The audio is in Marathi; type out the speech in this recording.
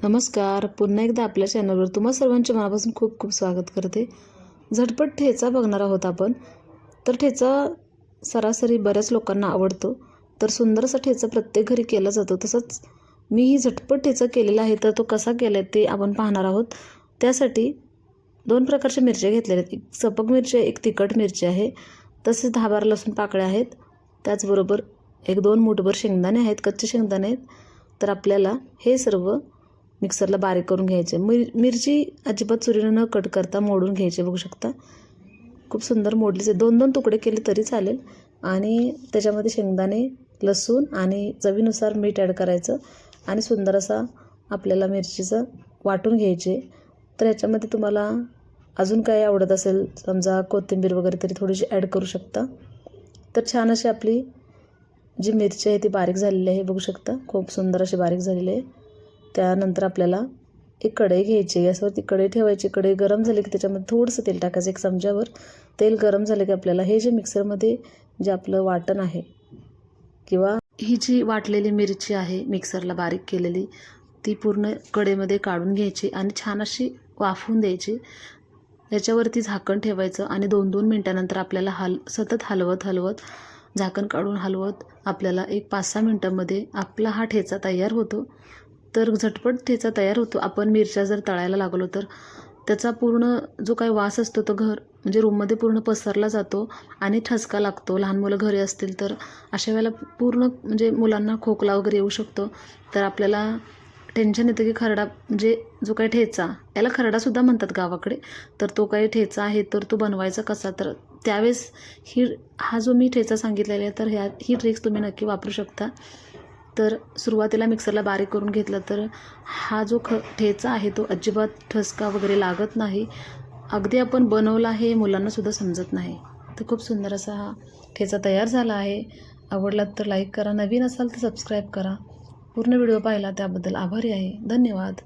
नमस्कार. पुन्हा एकदा आपल्या चॅनलवर तुम्हा सर्वांचे मनापासून खूप खूप स्वागत करते. झटपट ठेचा बघणार आहोत आपण. तर ठेचा सरासरी बऱ्याच लोकांना आवडतो. तर सुंदर असा ठेचा प्रत्येक घरी केला जातो. तसंच मीही झटपट ठेचा केलेला आहे. तर तो कसा केला आहे ते आपण पाहणार आहोत. त्यासाठी 2 प्रकारच्या मिरच्या घेतलेल्या आहेत. एक सपक मिरची, एक तिखट मिरची आहे. तसेच 10-12 लसूण पाकळ्या आहेत. त्याचबरोबर 1-2 मूठभर शेंगदाणे आहेत, कच्चे शेंगदाणे आहेत. तर आपल्याला हे सर्व मिक्सरला बारीक करून घ्यायचे. मिरची अजिबात सुरीने न कट करता मोडून घ्यायचे. बघू शकता खूप सुंदर मोडलीचे 2-2 तुकडे केले तरी चालेल. आणि त्याच्यामध्ये शेंगदाणे, लसूण आणि चवीनुसार मीठ ॲड करायचं आणि सुंदर असा आपल्याला मिरचीचं वाटून घ्यायचे. तर ह्याच्यामध्ये तुम्हाला अजून काय आवडत असेल, समजा कोथिंबीर वगैरे तरी थोडीशी ॲड करू शकता. तर छान अशी आपली जी मिरची आहे ती बारीक झालेली आहे. बघू शकता खूप सुंदर अशी बारीक झालेली आहे. त्यानंतर आपल्याला एक कढई घ्यायची. गॅसवरती कढई ठेवायची. कढई गरम झाली की त्याच्यामध्ये थोडंसं तेल टाकायचं. 1 चमच्यावर तेल गरम झालं की आपल्याला हे जे मिक्सरमध्ये जे आपलं वाटण आहे किंवा ही जी वाटलेली मिरची आहे मिक्सरला बारीक केलेली, ती पूर्ण कढईमध्ये काढून घ्यायची आणि छान अशी वाफवून द्यायची. याच्यावरती झाकण ठेवायचं आणि 2-2 मिनटानंतर आपल्याला सतत हलवत झाकण काढून हलवत आपल्याला एक 5-6 मिनटामध्ये आपला हा ठेचा तयार होतो. तर झटपट ठेचा तयार होतो. आपण मिरच्या जर तळायला लागलो तर त्याचा पूर्ण जो काही वास असतो तो म्हणजे रूममध्ये पूर्ण पसरला जातो आणि ठसका लागतो. लहान मुलं घरी असतील तर अशा वेळेला पूर्ण म्हणजे मुलांना खोकला वगैरे येऊ शकतो. तर आपल्याला टेन्शन येतं की खरडा म्हणजे जो काही ठेचा, याला खरडासुद्धा म्हणतात गावाकडे. तर तो काही ठेचा आहे तर तो बनवायचा कसा, तर त्यावेळेस हा जो मी ठेचा सांगितलेला आहे तर ही ट्रिक्स तुम्ही नक्की वापरू शकता. तर सुरुवातीला मिक्सरला बारीक करून घेतलं तर हा जो ठेचा आहे तो अजिबात ठसका वगैरे लागत नाही. अगदी आपण बनवला आहे मुलांनासुद्धा समजत नाही. तर खूप सुंदर असा हा ठेचा तयार झाला आहे. आवडला तर लाईक करा. नवीन असाल तर सबस्क्राईब करा. पूर्ण व्हिडिओ पाहिला त्याबद्दल आभारी आहे. धन्यवाद.